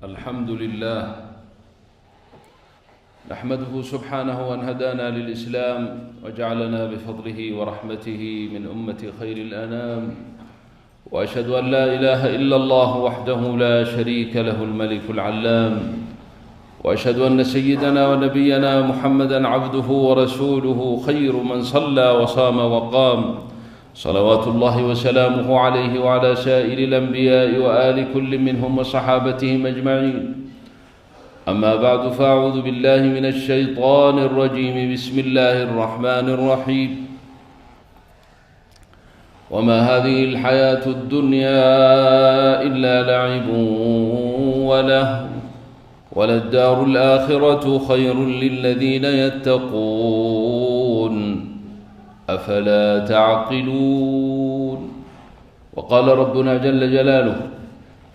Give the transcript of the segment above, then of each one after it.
الحمد لله نحمده سبحانه أن هدانا للإسلام وجعلنا بفضله ورحمته من أمة خير الأنام، وأشهد أن لا إله إلا الله وحده لا شريك له الملك العلام، وأشهد أن سيدنا ونبينا محمدا عبده ورسوله خير من صلى وصام وقام، صلوات الله وسلامه عليه وعلى سائر الأنبياء وآل كل منهم وصحابتهم أجمعين. أما بعد، فأعوذ بالله من الشيطان الرجيم. بسم الله الرحمن الرحيم. وما هذه الحياة الدنيا إلا لعب ولهو، وللدار الآخرة خير للذين يتقون، أفلا تعقلون. وقال ربنا جل جلاله: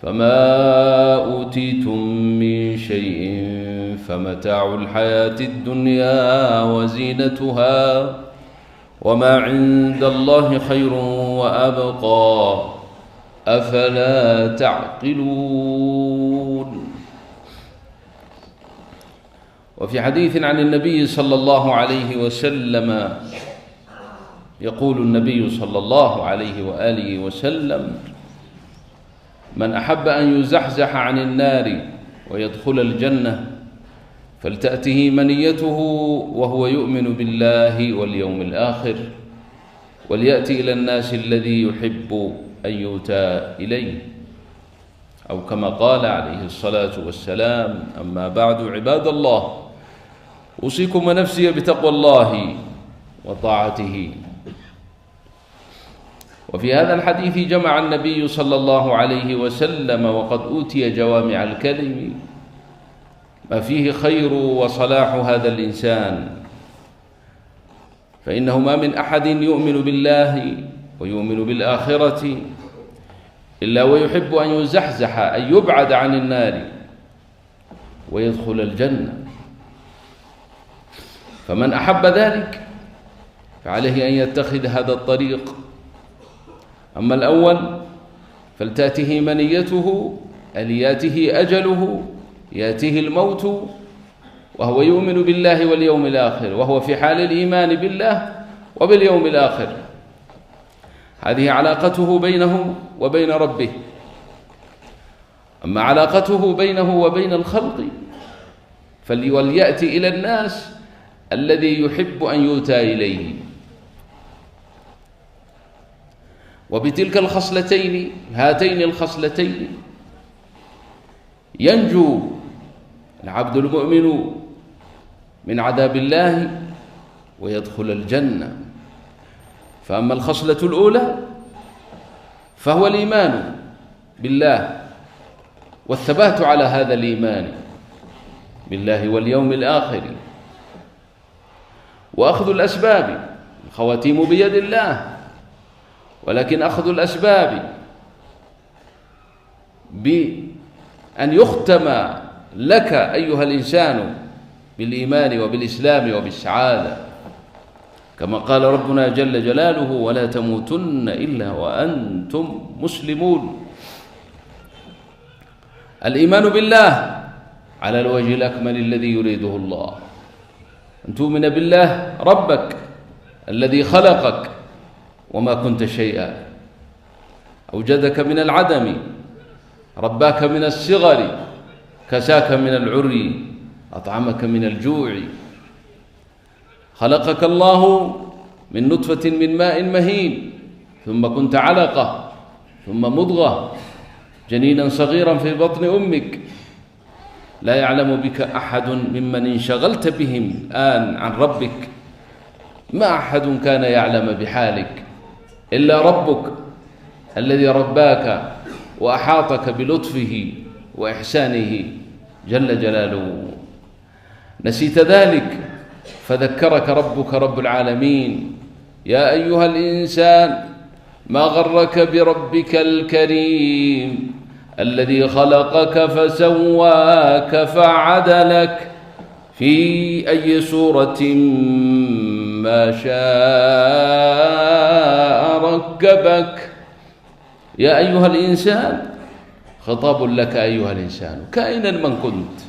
فما أوتيتم من شيء فمتاع الحياة الدنيا وزينتها، وما عند الله خير وأبقى، أفلا تعقلون. وفي حديث عن النبي صلى الله عليه وسلم يقول النبي صلى الله عليه وآله وسلم: من أحب أن يزحزح عن النار ويدخل الجنة فلتأته منيته وهو يؤمن بالله واليوم الآخر، وليأتي إلى الناس الذي يحب أن يؤتى إليه، أو كما قال عليه الصلاة والسلام: أما بعد، عباد الله، أوصيكم ونفسي بتقوى الله وطاعته. وفي هذا الحديث جمع النبي صلى الله عليه وسلم، وقد أوتي جوامع الكلم، ما فيه خير وصلاح هذا الإنسان، فإنه ما من أحد يؤمن بالله ويؤمن بالآخرة إلا ويحب أن يزحزح، أن يبعد عن النار ويدخل الجنة. فمن أحب ذلك فعليه أن يتخذ هذا الطريق. أما الأول فلتأته منيته، ألياته أجله، يأتيه الموت وهو يؤمن بالله واليوم الآخر، وهو في حال الإيمان بالله وباليوم الآخر. هذه علاقته بينه وبين ربه. أما علاقته بينه وبين الخلق وليأتي إلى الناس الذي يحب أن يؤتى إليه. وبتلك الخصلتين، هاتين الخصلتين، ينجو العبد المؤمن من عذاب الله ويدخل الجنة. فأما الخصلة الأولى فهو الإيمان بالله والثبات على هذا الإيمان بالله واليوم الآخر، وأخذ الأسباب. الخواتيم بيد الله، ولكن أخذ الأسباب بأن يختم لك أيها الإنسان بالإيمان وبالإسلام وبالسعادة، كما قال ربنا جل جلاله: ولا تموتن إلا وأنتم مسلمون. الإيمان بالله على الوجه الأكمل الذي يريده الله، أن تؤمن بالله ربك الذي خلقك وما كنت شيئا، أوجدك من العدم، رباك من الصغر، كساك من العري، أطعمك من الجوع. خلقك الله من نطفة من ماء مهين، ثم كنت علقة، ثم مضغة، جنينا صغيرا في بطن أمك. لا يعلم بك أحد ممن انشغلت بهم الآن عن ربك. ما أحد كان يعلم بحالك إلا ربك الذي رباك وأحاطك بلطفه وإحسانه جل جلاله. نسيت ذلك فذكرك ربك رب العالمين: يا أيها الإنسان ما غرك بربك الكريم الذي خلقك فسواك فعدلك في أي صورة ما شاء ركبك. يا أيها الإنسان خطاب لك أيها الإنسان كائنا من كنت،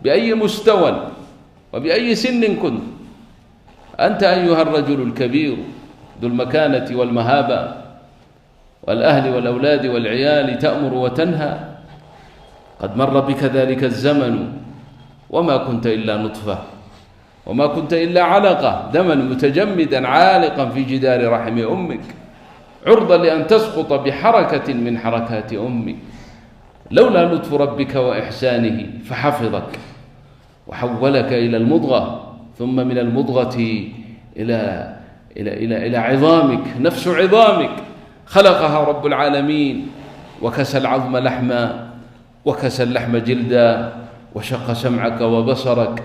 بأي مستوى وبأي سن كنت، أنت أيها الرجل الكبير ذو المكانة والمهابة والأهل والأولاد والعيال تأمر وتنهى، قد مر بك ذلك الزمن وما كنت إلا نطفة، وما كنت إلا علقة، دما متجمدا عالقا في جدار رحم أمك، عرضا لأن تسقط بحركة من حركات أمك، لولا لطف ربك وإحسانه فحفظك وحولك إلى المضغة، ثم من المضغة إلى عظامك، نفس عظامك خلقها رب العالمين، وكسى العظم لحما وكسى اللحم جلدا، وشق سمعك وبصرك،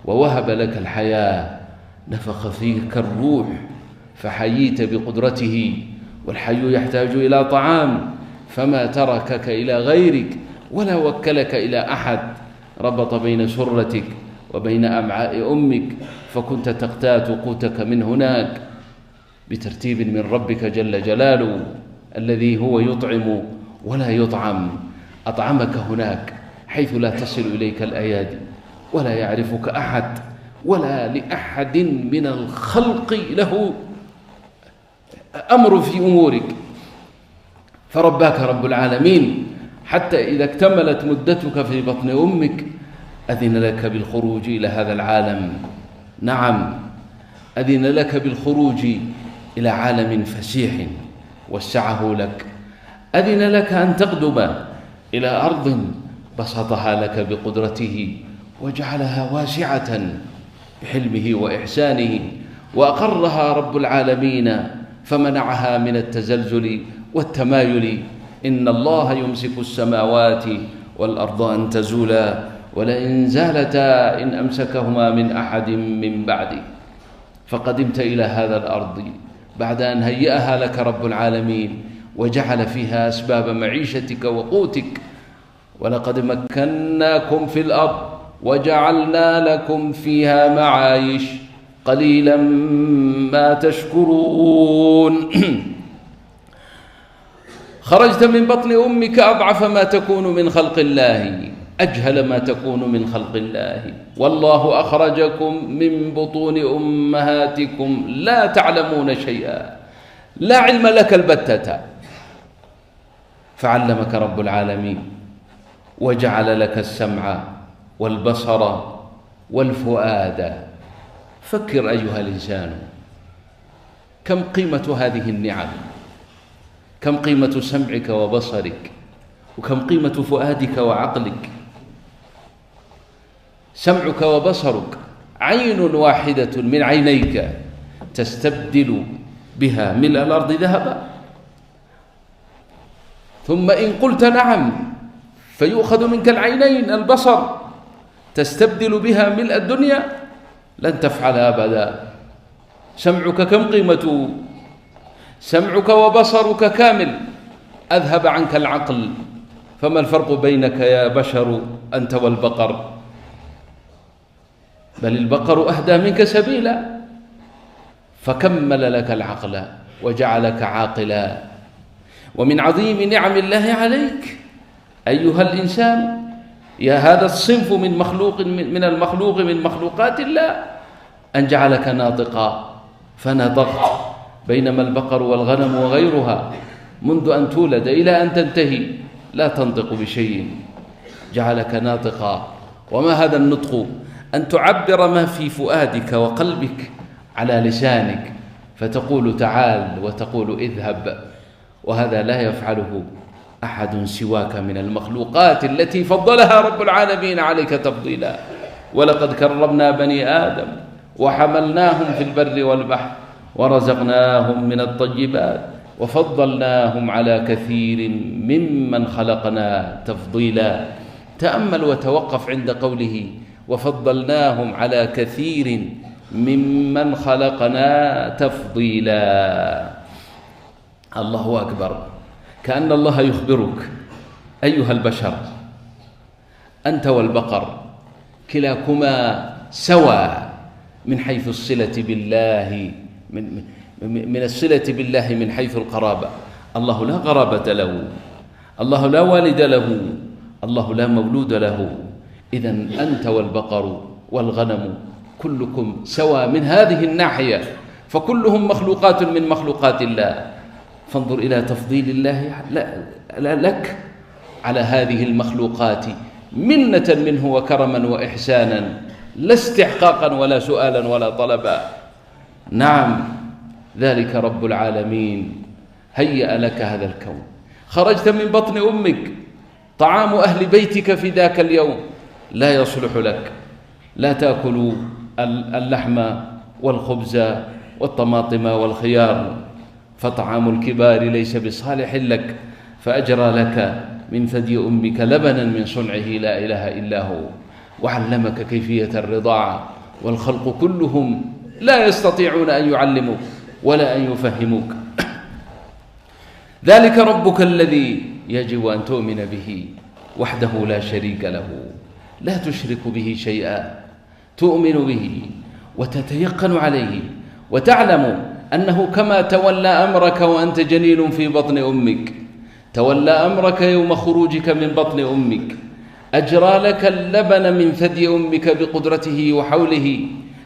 ووهب لك الحياة، نفخ فيك الروح فحييت بقدرته، والحي يحتاج إلى طعام فما تركك إلى غيرك ولا وكلك إلى أحد، ربط بين سرتك وبين أمعاء أمك، فكنت تقتات قوتك من هناك بترتيب من ربك جل جلاله الذي هو يطعم ولا يطعم، أطعمك هناك حيث لا تصل إليك الأيادي ولا يعرفك أحد، ولا لأحد من الخلق له أمر في أمورك، فرباك رب العالمين حتى إذا اكتملت مدتك في بطن أمك أذن لك بالخروج إلى هذا العالم. نعم، أذن لك بالخروج إلى عالم فسيح وسعه لك، أذن لك أن تقدم إلى أرض بسطها لك بقدرته وجعلها واسعة بحلمه وإحسانه، وأقرها رب العالمين فمنعها من التزلزل والتمايل. إن الله يمسك السماوات والأرض أن تزولا ولئن زالتا إن أمسكهما من أحد من بعده. فقدمت إلى هذا الأرض بعد أن هيأها لك رب العالمين وجعل فيها أسباب معيشتك وقوتك. ولقد مكناكم في الأرض وجعلنا لكم فيها معايش قليلا ما تشكرون. خرجت من بطن أمك أضعف ما تكون من خلق الله، أجهل ما تكون من خلق الله، والله أخرجكم من بطون أمهاتكم لا تعلمون شيئا، لا علم لك البتة، فعلمك رب العالمين وجعل لك السمع والبصر والفؤاد. فكر أيها الإنسان، كم قيمة هذه النعم، كم قيمة سمعك وبصرك، وكم قيمة فؤادك وعقلك. سمعك وبصرك عين واحدة من عينيك تستبدل بها ملء الأرض ذهبا، ثم إن قلت نعم فيؤخذ منك العينين البصر تستبدل بها ملء الدنيا، لن تفعل أبدا. سمعك كم قيمته؟ سمعك وبصرك كامل، أذهب عنك العقل، فما الفرق بينك يا بشر أنت والبقر؟ بل البقر أهدى منك سبيلا، فكمل لك العقل وجعلك عاقلا. ومن عظيم نعم الله عليك أيها الإنسان، يا هذا الصنف من المخلوق من مخلوقات الله، أن جعلك ناطقا فنطقت، بينما البقر والغنم وغيرها منذ أن تولد إلى أن تنتهي لا تنطق بشيء، جعلك ناطقا. وما هذا النطق؟ أن تعبر ما في فؤادك وقلبك على لسانك، فتقول تعال وتقول اذهب، وهذا لا يفعله أحد سواك من المخلوقات التي فضلها رب العالمين عليك تفضيلا. ولقد كرمنا بني آدم وحملناهم في البر والبحر ورزقناهم من الطيبات وفضلناهم على كثير ممن خلقنا تفضيلا. تأمل وتوقف عند قوله وفضلناهم على كثير ممن خلقنا تفضيلا. الله أكبر، كأن الله يخبرك أيها البشر، أنت والبقر كلاكما سوى من حيث الصلة بالله، من الصلة بالله من حيث القرابة. الله لا قرابة له، الله لا والد له، الله لا مولود له. إذن أنت والبقر والغنم كلكم سواء من هذه الناحية، فكلهم مخلوقات من مخلوقات الله. فانظر إلى تفضيل الله لك على هذه المخلوقات منة منه وكرما وإحسانا، لا استحقاقا ولا سؤالا ولا طلبا. نعم، ذلك رب العالمين هيأ لك هذا الكون. خرجت من بطن أمك، طعام أهل بيتك في ذاك اليوم لا يصلح لك، لا تأكل اللحم والخبز والطماطم والخيار، فطعام الكبار ليس بصالح لك، فأجرى لك من ثدي أمك لبنا من صنعه لا إله إلا هو، وعلمك كيفية الرضاعة، والخلق كلهم لا يستطيعون أن يعلموك ولا أن يفهموك. ذلك ربك الذي يجب أن تؤمن به وحده لا شريك له، لا تشرك به شيئا، تؤمن به وتتيقن عليه، وتعلم أنه كما تولى أمرك وأنت جنين في بطن أمك، تولى أمرك يوم خروجك من بطن أمك، أجرى لك اللبن من ثدي أمك بقدرته وحوله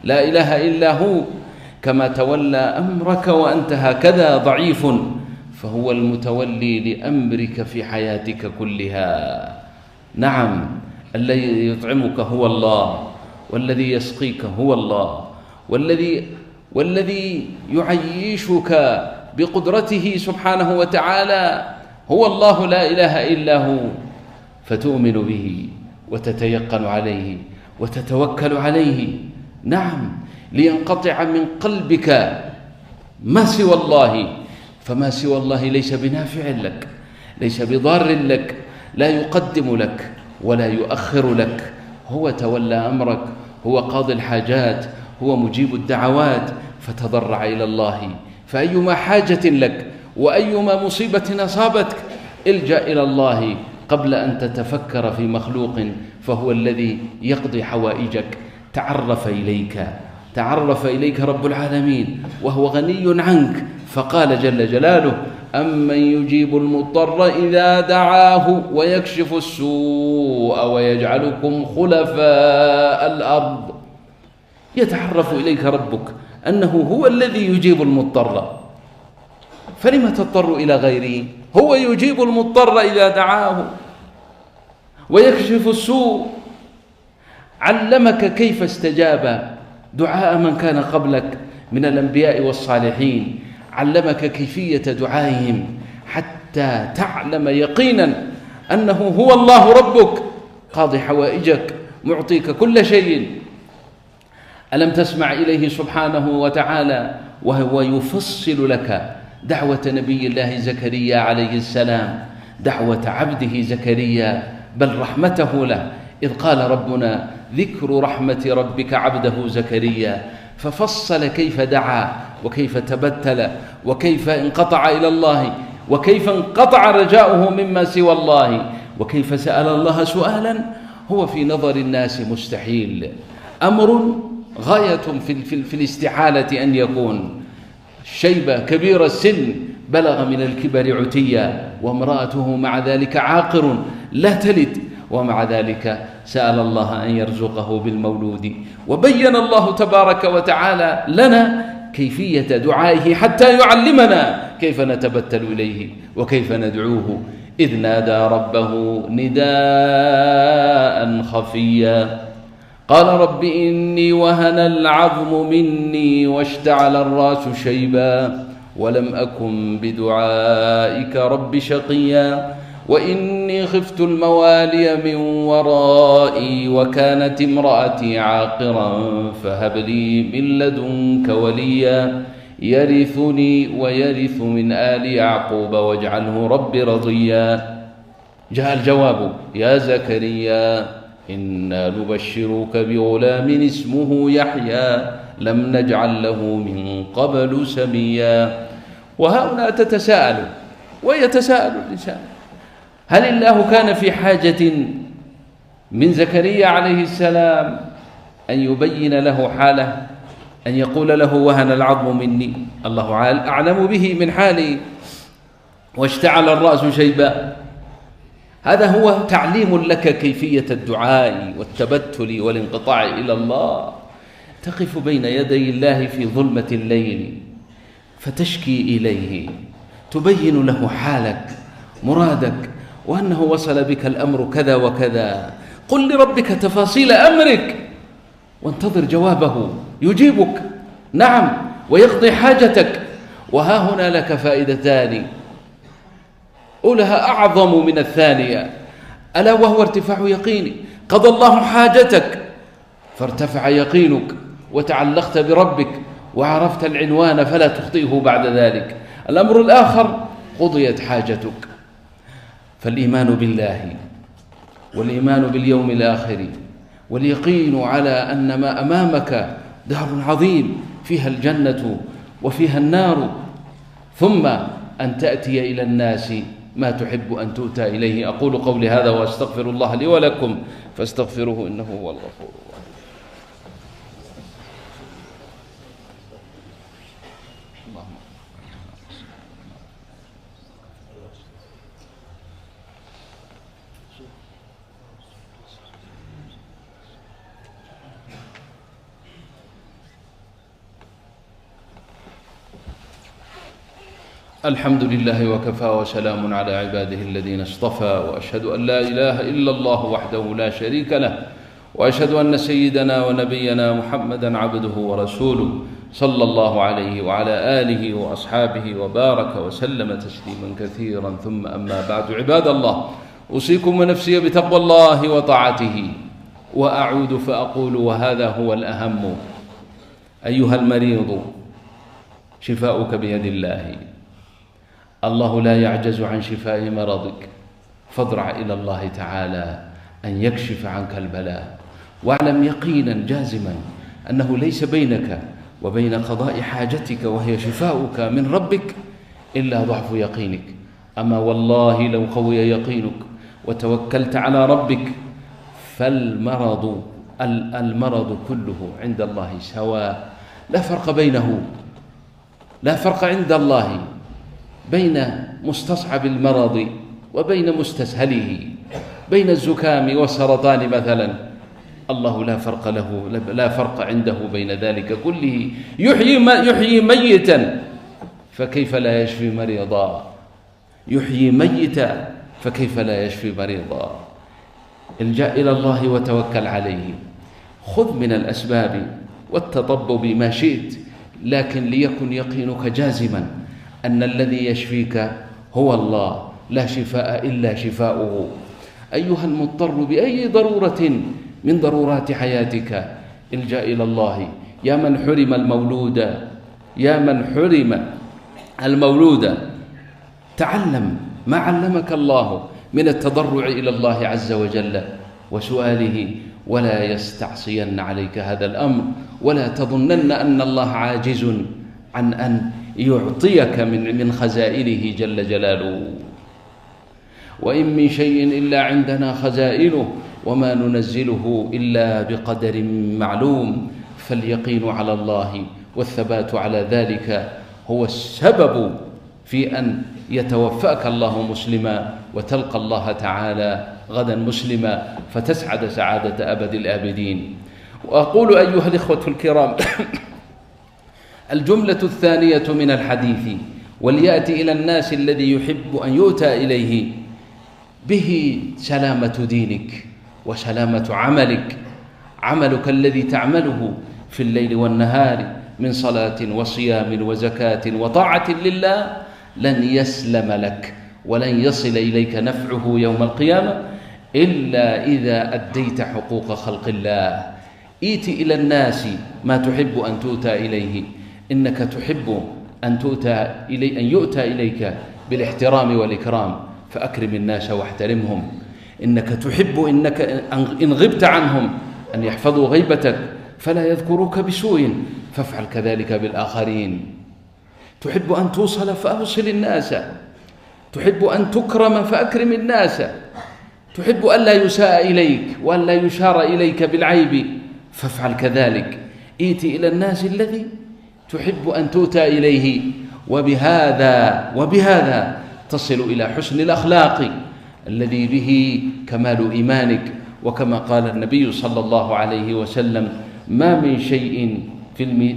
لا إله إلا هو، كما تولى أمرك وأنت هكذا ضعيف، فهو المتولي لأمرك في حياتك كلها. نعم، الذي يطعمك هو الله، والذي يسقيك هو الله، والذي يعيشك بقدرته سبحانه وتعالى هو الله لا إله إلا هو. فتؤمن به وتتيقن عليه وتتوكل عليه. نعم، لينقطع من قلبك ما سوى الله، فما سوى الله ليس بنافع لك، ليس بضار لك، لا يقدم لك ولا يؤخر لك. هو تولى أمرك، هو قاضي الحاجات، هو مجيب الدعوات. فتضرع إلى الله، فأيما حاجة لك وأيما مصيبة أصابتك الجأ إلى الله قبل أن تتفكر في مخلوق، فهو الذي يقضي حوائجك. تعرف إليك رب العالمين وهو غني عنك، فقال جل جلاله: أمن يجيب المضطر إذا دعاه ويكشف السوء ويجعلكم خلفاء الأرض. يتعرف إليك ربك أنه هو الذي يجيب المضطر، فلم تضطر إلى غيره؟ هو يجيب المضطر إذا دعاه ويكشف السوء. علمك كيف استجاب دعاء من كان قبلك من الأنبياء والصالحين، علمك كيفية دعائهم حتى تعلم يقينا أنه هو الله ربك قاضي حوائجك، معطيك كل شيء. ألم تسمع إليه سبحانه وتعالى وهو يفصل لك دعوة نبي الله زكريا عليه السلام، دعوة عبده زكريا، بل رحمته له، إذ قال ربنا: ذكر رحمة ربك عبده زكريا، ففصل كيف دعا وكيف تبتل وكيف انقطع إلى الله وكيف انقطع رجاؤه مما سوى الله وكيف سأل الله سؤالا هو في نظر الناس مستحيل، أمر غاية في الاستحالة أن يكون. شيبة كبير السن بلغ من الكبر عتيا، وامرأته مع ذلك عاقر لا تلد، ومع ذلك سأل الله أن يرزقه بالمولود. وبين الله تبارك وتعالى لنا كيفية دعائه حتى يعلمنا كيف نتبتل إليه وكيف ندعوه. إذ نادى ربه نداء خفيا قال: رب إني وهن العظم مني واشتعل الرأس شيبا ولم أكن بدعائك رب شقيا وإني خفت الموالي من ورائي وكانت امرأتي عاقرا فهب لي من لدنك وليا يرثني ويرث من آل يعقوب واجعله رب رضيا. جاء الجواب: يا زكريا إنا نبشرك بغلام اسمه يحيى لم نجعل له من قبل سميا. وهؤلاء تتساءل ويتساءل الإنسان: هل الله كان في حاجة من زكريا عليه السلام أن يبين له حاله، أن يقول له وهن العظم مني؟ الله أعلم به من حالي. واشتعل الرأس شيبا، هذا هو تعليم لك كيفية الدعاء والتبتل والانقطاع إلى الله. تقف بين يدي الله في ظلمة الليل فتشكي إليه، تبين له حالك، مرادك، وأنه وصل بك الأمر كذا وكذا. قل لربك تفاصيل أمرك وانتظر جوابه، يجيبك نعم ويقضي حاجتك. وها هنا لك فائدتان، أولها أعظم من الثانية، ألا وهو ارتفاع يقيني. قضى الله حاجتك فارتفع يقينك وتعلقت بربك وعرفت العنوان فلا تخطئه بعد ذلك. الأمر الآخر قضيت حاجتك. فالإيمان بالله والإيمان باليوم الآخر واليقين على أن ما أمامك دار عظيم فيها الجنة وفيها النار، ثم أن تأتي إلى الناس ما تحب أن تؤتى إليه. أقول قولي هذا وأستغفر الله لي ولكم فاستغفروه إنه هو الغفور الرحيم. الحمد لله وكفى وسلام على عباده الذين اصطفى، وأشهد أن لا إله إلا الله وحده لا شريك له، وأشهد أن سيدنا ونبينا محمدا عبده ورسوله صلى الله عليه وعلى آله وأصحابه وبارك وسلم تسليما كثيرا. ثم أما بعد، عباد الله، أوصيكم ونفسي بتقوى الله وطاعته، وأعود فأقول وهذا هو الأهم: أيها المريض، شفاؤك بيد الله. الله لا يعجز عن شفاء مرضك، فاضرع إلى الله تعالى أن يكشف عنك البلاء، واعلم يقينا جازما أنه ليس بينك وبين قضاء حاجتك وهي شفاؤك من ربك إلا ضعف يقينك. أما والله لو قوي يقينك وتوكلت على ربك فالمرض كله عند الله سواء، لا فرق بينه، لا فرق عند الله بين مستصعب المرض وبين مستسهله، بين الزكام والسرطان مثلا. الله لا فرق عنده بين ذلك كله. يحيي ميتا فكيف لا يشفي مريضا، يحيي ميتا فكيف لا يشفي مريضا. الجأ إلى الله وتوكل عليه، خذ من الأسباب والتطبب ما شئت، لكن ليكن يقينك جازما أن الذي يشفيك هو الله، لا شفاء إلا شفاؤه. أيها المضطر بأي ضرورة من ضرورات حياتك، الجأ إلى الله. يا من حرم المولود، تعلم ما علمك الله من التضرع إلى الله عز وجل وسؤاله، ولا يستعصين عليك هذا الأمر، ولا تظنن أن الله عاجز عن أن يعطيك من خزائنه جل جلاله. وإن من شيء إلا عندنا خزائنه وما ننزله إلا بقدر معلوم. فاليقين على الله والثبات على ذلك هو السبب في أن يتوفاك الله مسلما وتلقى الله تعالى غدا مسلما فتسعد سعادة أبد الآبدين. وأقول أيها الإخوة الكرام، الجملة الثانية من الحديث: وليأتي إلى الناس الذي يحب أن يؤتى إليه به سلامة دينك وسلامة عملك الذي تعمله في الليل والنهار من صلاة وصيام وزكاة وطاعة لله لن يسلم لك ولن يصل إليك نفعه يوم القيامة إلا إذا أديت حقوق خلق الله. إيت إلى الناس ما تحب أن تؤتى إليه. إنك تحب أن يؤتى إليك بالاحترام والإكرام، فأكرم الناس واحترمهم. إنك تحب إن غبت عنهم أن يحفظوا غيبتك فلا يذكروك بسوء، فافعل كذلك بالآخرين. تحب أن توصل فأوصل الناس، تحب أن تكرم فأكرم الناس، تحب أن لا يساء إليك وأن لا يشار إليك بالعيب، فافعل كذلك. إيت إلى الناس الذي تحب أن تؤتى إليه، وبهذا تصل إلى حسن الأخلاق الذي به كمال إيمانك. وكما قال النبي صلى الله عليه وسلم: ما من شيء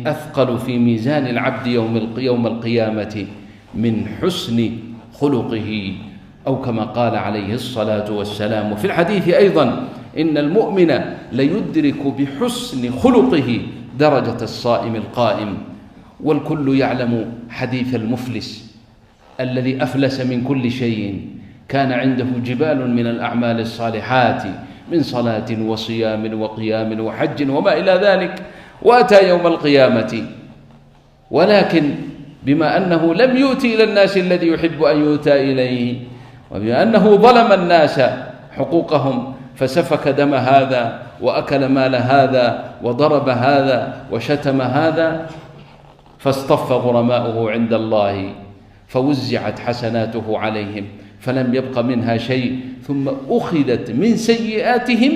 أثقل في ميزان العبد يوم القيامة من حسن خلقه، أو كما قال عليه الصلاة والسلام. وفي الحديث أيضا: إن المؤمن ليدرك بحسن خلقه درجة الصائم القائم. والكل يعلم حديث المفلس الذي أفلس من كل شيء، كان عنده جبال من الأعمال الصالحات من صلاة وصيام وقيام وحج وما إلى ذلك، وأتى يوم القيامة، ولكن بما أنه لم يؤتي إلى الناس الذي يحب أن يؤتى إليه، وبما أنه ظلم الناس حقوقهم، فسفك دم هذا وأكل مال هذا وضرب هذا وشتم هذا، فاصطف غرماؤه عند الله، فوزعت حسناته عليهم فلم يبق منها شيء، ثم أخذت من سيئاتهم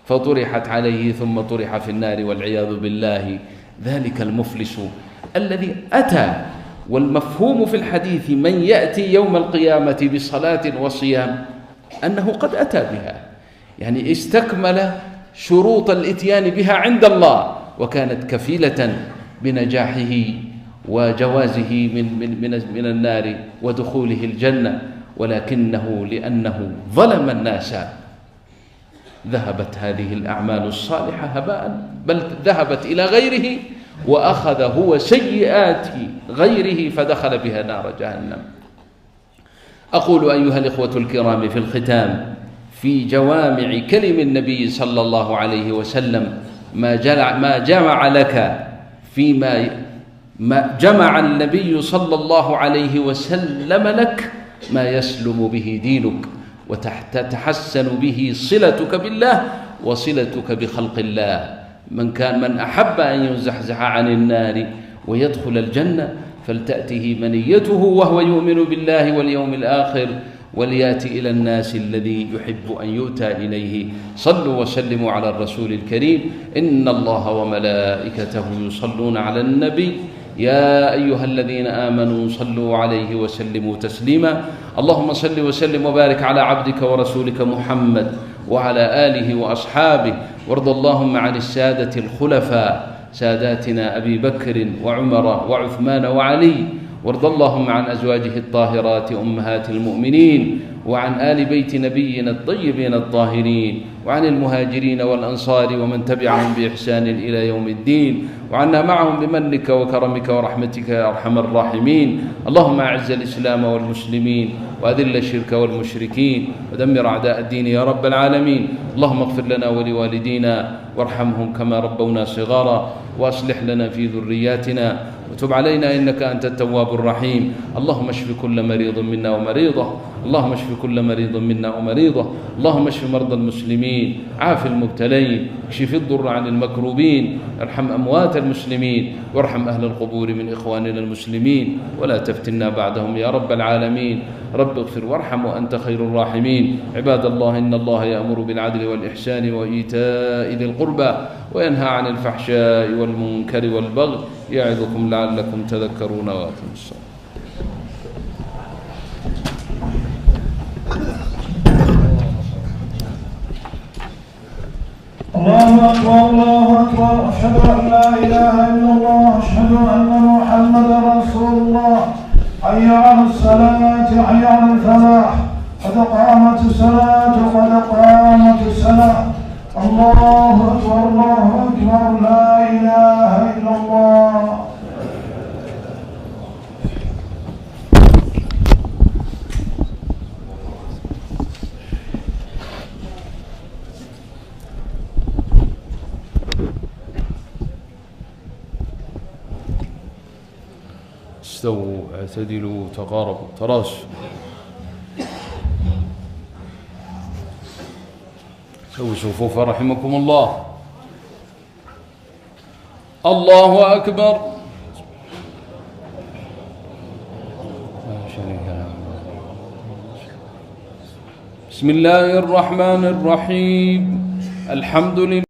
فطرحت عليه ثم طرح في النار والعياذ بالله. ذلك المفلس الذي أتى. والمفهوم في الحديث: من يأتي يوم القيامة بصلاة وصيام، أنه قد أتى بها، يعني استكمل شروط الإتيان بها عند الله، وكانت كفيلة بنجاحه وجوازه من النار ودخوله الجنة. ولكنه لأنه ظلم الناس ذهبت هذه الأعمال الصالحة هباء، بل ذهبت إلى غيره وأخذ هو سيئات غيره فدخل بها نار جهنم. أقول أيها الإخوة الكرام في الختام: في جوامع كلم النبي صلى الله عليه وسلم ما جمع لك ما جمع النبي صلى الله عليه وسلم لك ما يسلم به دينك وتتحسن به صلتك بالله وصلتك بخلق الله. من أحب أن يزحزح عن النار ويدخل الجنة فلتأته منيته وهو يؤمن بالله واليوم الآخر، وليأتي إلى الناس الذي يحب أن يؤتى إليه. صلوا وسلموا على الرسول الكريم. إن الله وملائكته يصلون على النبي يا أيها الذين آمنوا صلوا عليه وسلموا تسليما. اللهم صل وسلم وبارك على عبدك ورسولك محمد وعلى آله وأصحابه، وارض اللهم عن السادة الخلفاء ساداتنا أبي بكر وعمر وعثمان وعلي، وارض اللهم عن أزواجه الطاهرات أمهات المؤمنين، وعن آل بيت نبينا الطيبين الطاهرين، وعن المهاجرين والأنصار ومن تبعهم بإحسان إلى يوم الدين، وعنا معهم بمنك وكرمك ورحمتك يا أرحم الراحمين. اللهم أعز الإسلام والمسلمين وأذل الشرك والمشركين ودمر أعداء الدين يا رب العالمين. اللهم اغفر لنا ولوالدينا وارحمهم كما ربونا صغارا، وأصلح لنا في ذرياتنا وتب علينا إنك أنت التواب الرحيم. اللهم اشف كل مريض منا ومريضة، اللهم اشف كل مريض منا ومريضة، اللهم اشف مرضى المسلمين، عاف المبتلين، اكشف الضر عن المكروبين، ارحم أموات المسلمين، وارحم أهل القبور من إخواننا المسلمين، ولا تفتنا بعدهم يا رب العالمين. رب اغفر وارحم وأنت خير الراحمين. عباد الله، إن الله يأمر بالعدل والإحسان وإيتاء ذي القربى وينهى عن الفحشاء والمنكر والبغي يعظكم لعلكم تذكرون. وأقيموا الصلاة. الله أكبر الله أكبر، أشهد أن لا إله إلا الله، أشهد أن محمدا رسول الله. حي على الصلاة، حي على الفلاح، قد قامت الصلاة، قد قامت الصلاة. الله أكبر الله أكبر، لا إله إلا الله. استووا اعتدلوا تقاربوا تراصوا. سووا صفوف رحمكم الله. الله أكبر. بسم الله الرحمن الرحيم. الحمد لله.